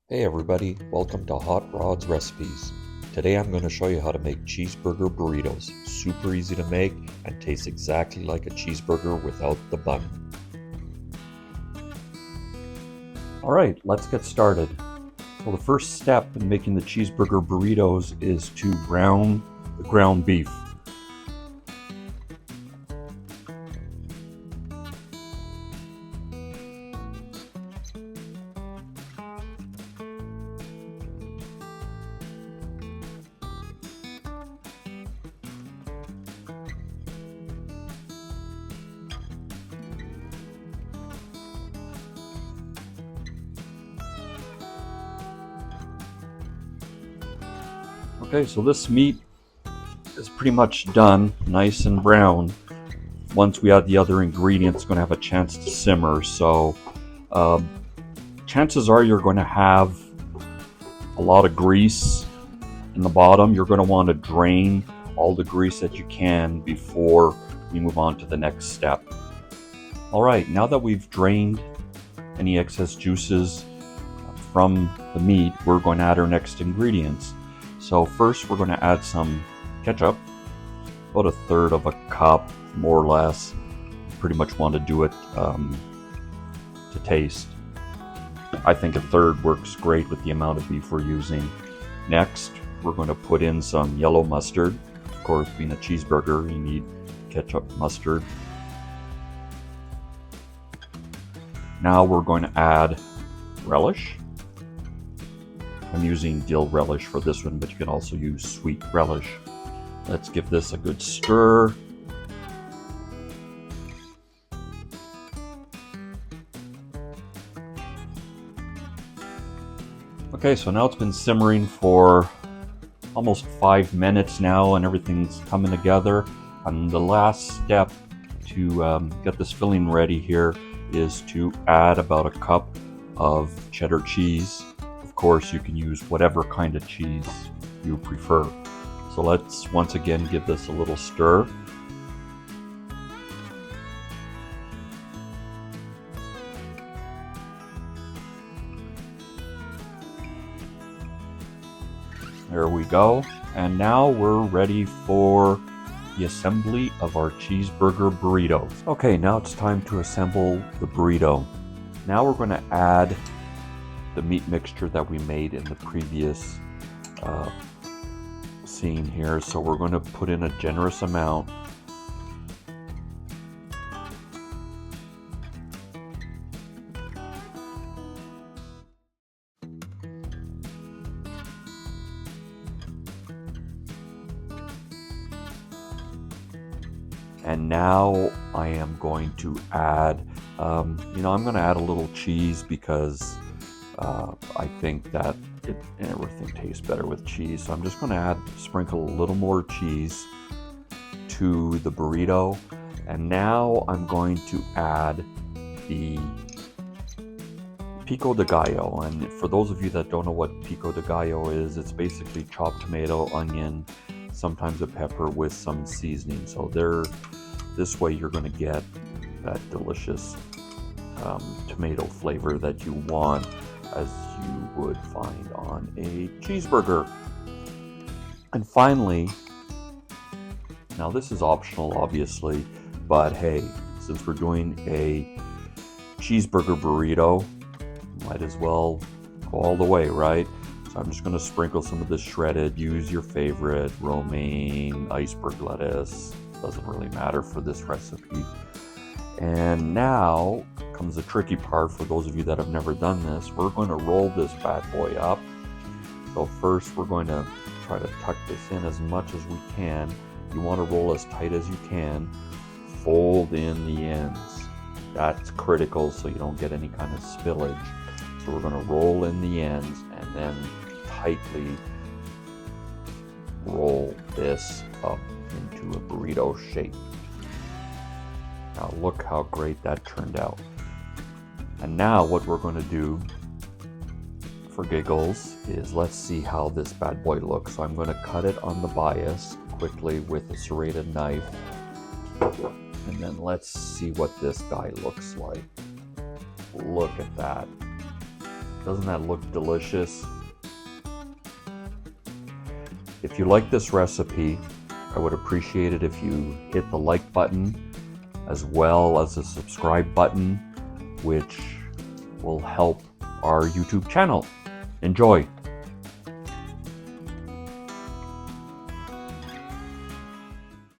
Hey everybody, welcome to Hot Rod's Recipes. Today I'm going to show you how to make cheeseburger burritos. Super easy to make and tastes exactly like a cheeseburger without the bun. Alright, let's get started. So the first step in making the cheeseburger burritos is to brown the ground beef. Okay, so this meat is pretty much done, nice and brown. Once we add the other ingredients, it's going to have a chance to simmer. So chances are you're going to have a lot of grease in the bottom. You're going to want to drain all the grease that you can before we move on to the next step. Alright, now that we've drained any excess juices from the meat, we're going to add our next ingredients. So first we're going to add some ketchup, about a third of a cup, more or less. Pretty much want to do it to taste. I think a third works great with the amount of beef we're using. Next, we're going to put in some yellow mustard. Of course, being a cheeseburger, you need ketchup, mustard. Now we're going to add relish. I'm using dill relish for this one, but you can also use sweet relish. Let's give this a good stir. Okay, so now it's been simmering for almost 5 minutes now and everything's coming together. And the last step to get this filling ready here is to add about a cup of cheddar cheese. Of course, you can use whatever kind of cheese you prefer. So let's once again give this a little stir. There we go. And now we're ready for the assembly of our cheeseburger burritos. Okay, now it's time to assemble the burrito. Now we're going to add the meat mixture that we made in the previous scene here. So we're going to put in a generous amount. And now I am going to add, I'm going to add a little cheese because I think that everything tastes better with cheese. So I'm just going to sprinkle a little more cheese to the burrito. And now I'm going to add the pico de gallo. And for those of you that don't know what pico de gallo is, it's basically chopped tomato, onion, sometimes a pepper with some seasoning. So this way you're going to get that delicious tomato flavor that you want, as you would find on a cheeseburger. And finally, now this is optional obviously, but hey, since we're doing a cheeseburger burrito, might as well go all the way, right? So I'm just going to sprinkle some of this shredded, use your favorite, romaine, iceberg lettuce, doesn't really matter for this recipe. And now comes the tricky part for those of you that have never done this. We're going to roll this bad boy up. So first we're going to try to tuck this in as much as we can. You want to roll as tight as you can. Fold in the ends. That's critical so you don't get any kind of spillage. So we're going to roll in the ends and then tightly roll this up into a burrito shape. Now look how great that turned out. And now what we're going to do for giggles is let's see how this bad boy looks. So I'm going to cut it on the bias quickly with a serrated knife. And then let's see what this guy looks like. Look at that. Doesn't that look delicious? If you like this recipe, I would appreciate it if you hit the like button as well as the subscribe button, which will help our YouTube channel. Enjoy!